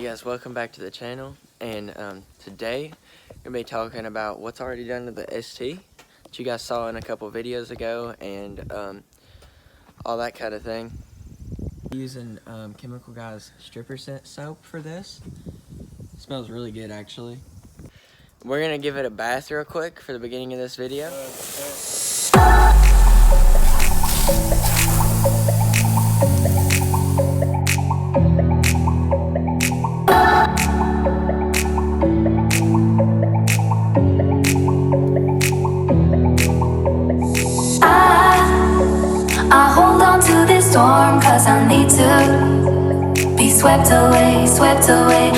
Hey guys, welcome back to the channel, and today we're going to be talking about what's already done to the ST that you guys saw in a couple videos ago, and all that kind of thing. Using Chemical Guy's stripper soap for this. It smells really good, actually. We're going to give it a bath real quick for the beginning of this video. I hold on to this storm cause I need to be swept away, swept away.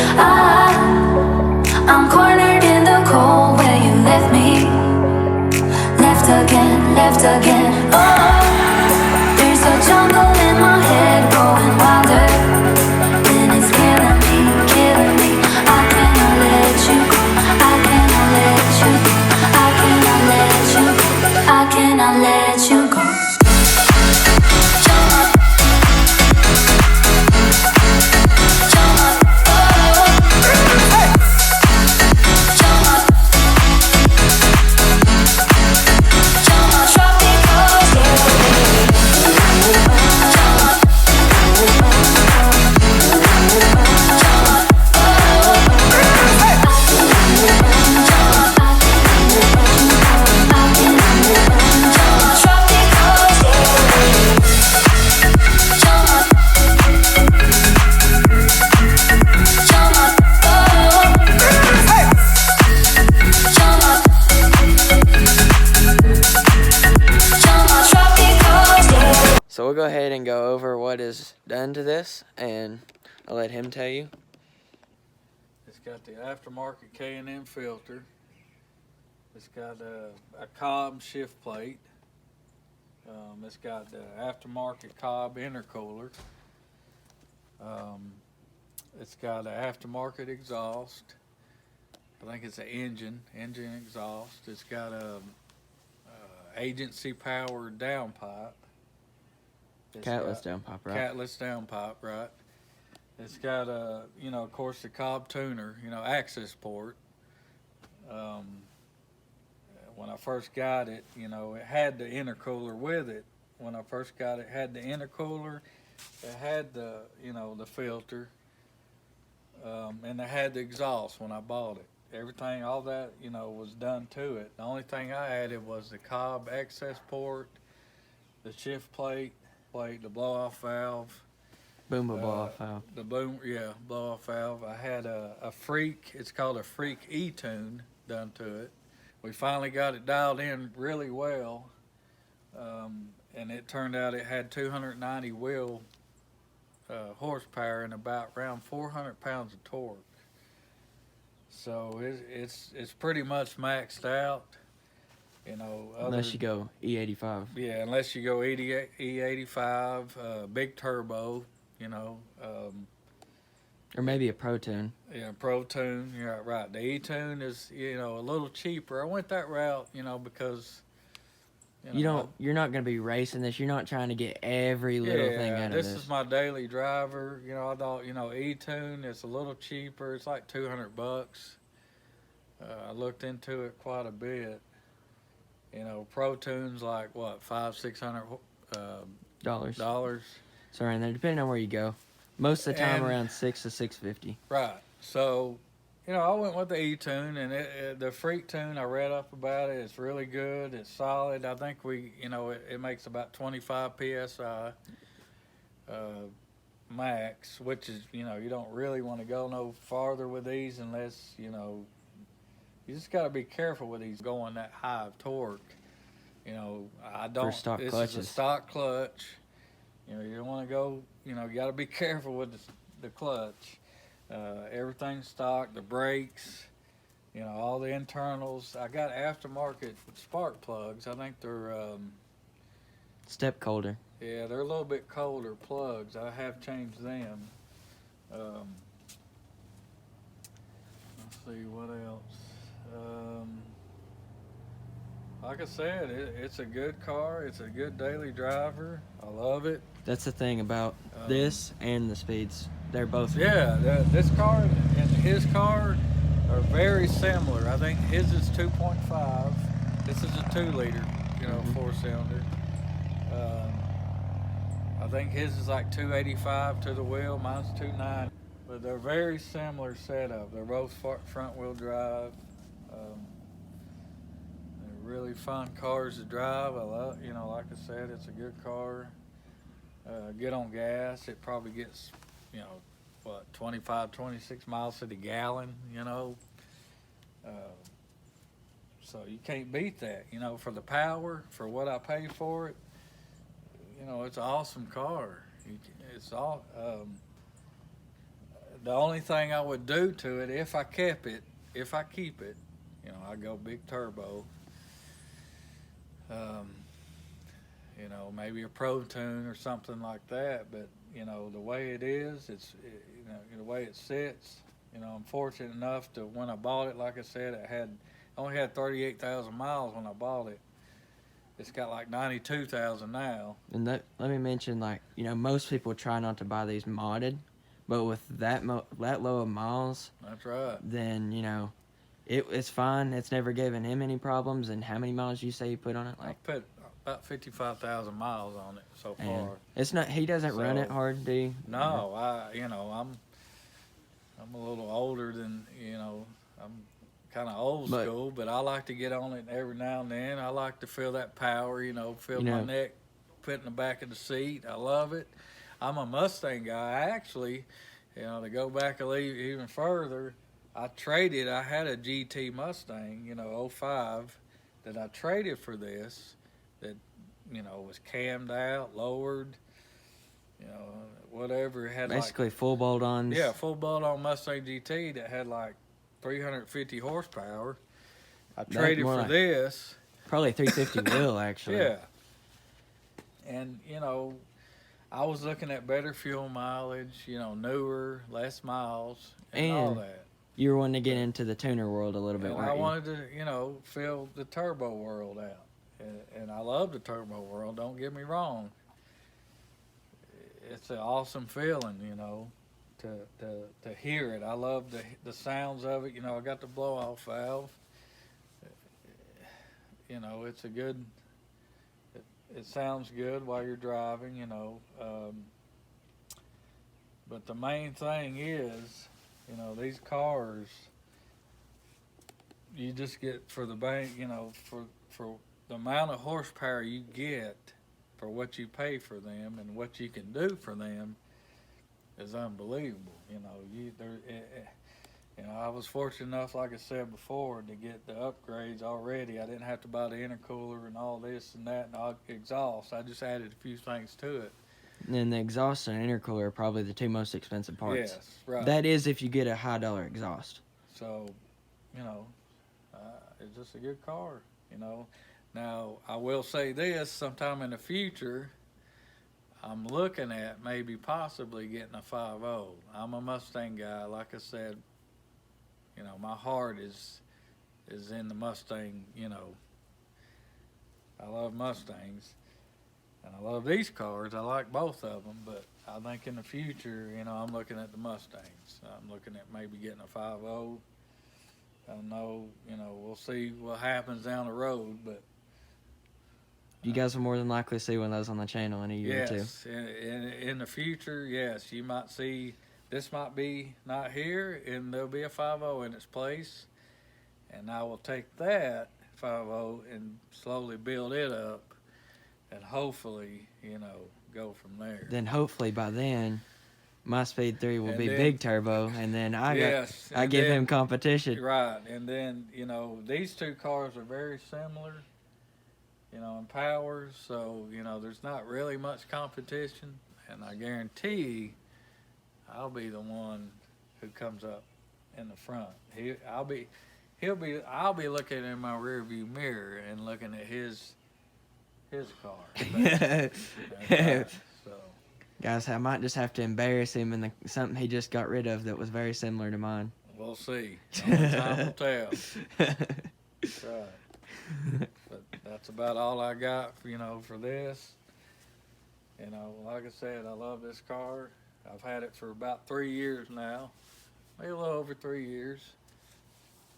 I'm cornered in the cold where you left me. Left again, left again. Oh, there's a jungle in my head growing wilder, and it's killing me, killing me. I cannot let you go, I cannot let you go, I cannot let you go, I cannot let you go. So we'll go ahead and go over what is done to this, and I'll let him tell you. It's got the aftermarket K&M filter. It's got a Cobb shift plate. It's got the aftermarket Cobb intercooler. It's got an aftermarket exhaust. I think it's an engine exhaust. It's got a agency powered downpipe. Catless downpipe, right? Catless downpipe, right. It's got a, of course, the Cobb tuner, accessport. When I first got it, it had the intercooler with it. When I first got it, had the intercooler, it had the, the filter, and it had the exhaust when I bought it. Everything, all that, was done to it. The only thing I added was the Cobb accessport, the shift plate, the blow-off valve. Blow-off valve. The blow-off valve. I had a Freak, it's called a Freak E-tune done to it. We finally got it dialed in really well, and it turned out it had 290 wheel horsepower and about around 400 pounds of torque. So it's pretty much maxed out. Unless you go E85. Yeah, unless you go E85, big turbo, Or maybe a Pro Tune. Yeah, Pro Tune, yeah, right. The E-tune is, a little cheaper. I went that route, because, you're not going to be racing this. You're not trying to get every little thing out of this. This is my daily driver. I thought, E-tune, it's a little cheaper. It's like $200. I looked into it quite a bit. Pro Tune's like what, $500-600 dollars. So around there, depending on where you go. Most of the time, around $600 to $650. Right. So, I went with the E-tune, and the Freak tune. I read up about it. It's really good. It's solid. I think it makes about 25 psi max, which is you don't really want to go no farther with these unless you just got to be careful with these going that high of torque. I don't. For stock this clutches. is a stock clutch. You don't want to go. You got to be careful with the clutch. Everything's stock. The brakes. All the internals. I got aftermarket spark plugs. I think they're Step colder. Yeah, they're a little bit colder plugs. I have changed them. Let's see what else. Like I said, it's a good car. It's a good daily driver. I love it. That's the thing about this and the Speeds. they're both. Yeah, this car and his car are very similar. I think his is 2.5. This is a 2-liter, you know, 4-cylinder. I think his is like 285 to the wheel. Mine's 290. But they're very similar setup. They're both front-wheel drive. They're really fun cars to drive. I love, you know, like I said, it's a good car. Get on gas. It probably gets, you know, what, 25, 26 miles to the gallon, you know. So you can't beat that, you know, for the power, for what I pay for it. You know, it's an awesome car. It's all. The only thing I would do to it, if I keep it, you know, I go big turbo. You know, maybe a Pro Tune or something like that. But you know, the way it is, you know, the way it sits. You know, I'm fortunate enough to when I bought it, like I said, it only had 38,000 miles when I bought it. It's got like 92,000 now. And let me mention, like, you know, most people try not to buy these modded, but with that low of miles, That's right. then, you know, it's fine. It's never given him any problems. And how many miles you say you put on it? I Like, put about 55,000 miles on it so far. It's not. He doesn't run it hard, do you? No, you know, I'm a little older than, you know, I'm kind of old school, but I like to get on it every now and then. I like to feel that power, you know, my neck put in the back of the seat. I love it. I'm a Mustang guy. Actually, you know, to go back even further, I had a GT Mustang, you know, 05, that I traded for this, that, you know, was cammed out, lowered, you know, whatever. It had basically full bolt-ons. Yeah, full bolt-on Mustang GT that had like 350 horsepower. I traded for this. Probably 350 wheel, actually. Yeah. And, you know, I was looking at better fuel mileage, you know, newer, less miles, and all that. You were wanting to get into the tuner world a little bit, weren't you? I wanted to, you know, feel the turbo world out. And I love the turbo world, don't get me wrong. It's an awesome feeling, you know, to hear it. I love the sounds of it. You know, I got the blow-off valve. You know, it's a good, it sounds good while you're driving, you know. But the main thing is, you know, these cars, you just get for the bank, you know, for the amount of horsepower you get for what you pay for them and what you can do for them is unbelievable. You know, I was fortunate enough, like I said before, to get the upgrades already. I didn't have to buy the intercooler and all this and that and all exhaust. I just added a few things to it. And the exhaust and intercooler are probably the two most expensive parts. Yes, right. That is if you get a high-dollar exhaust. So, you know, it's just a good car, you know. Now, I will say this, sometime in the future, I'm looking at maybe possibly getting a 5.0. I'm a Mustang guy. Like I said, you know, my heart is in the Mustang, you know. I love Mustangs. And I love these cars. I like both of them. But I think in the future, you know, I'm looking at the Mustangs. I'm looking at maybe getting a 5.0. I don't know, you know, we'll see what happens down the road, but you guys will more than likely see one of those on the channel in a year or two. Yes, in the future, yes, you might see, this might be not here, and there'll be a 5.0 in its place, and I will take that 5.0 and slowly build it up, and hopefully, you know, go from there. Then hopefully by then, my Speed 3 will be big turbo, and then I give him competition. Right, and then, you know, these two cars are very similar, you know, in power, so, you know, there's not really much competition, and I guarantee I'll be the one who comes up in the front. I'll be looking in my rearview mirror and looking at his car. Right, so. Guys, I might just have to embarrass him in something he just got rid of that was very similar to mine. We'll see. Only time will tell. That's right. But that's about all I got, you know, for this. You know, like I said, I love this car. I've had it for about 3 years now, maybe a little over 3 years,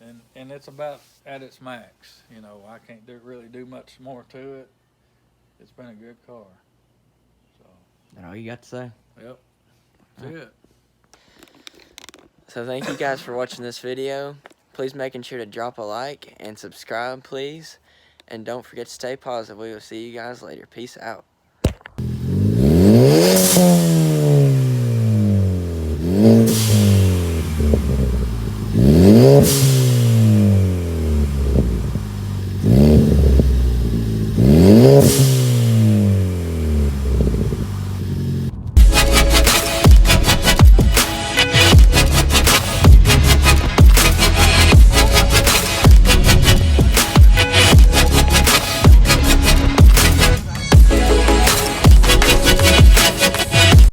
and it's about at its max. You know, I can't really do much more to it. It's been a good car. So. That all you got to say? Yep. That's it. So thank you guys for watching this video. Please making sure to drop a like and subscribe, please. And don't forget to stay positive. We will see you guys later. Peace out.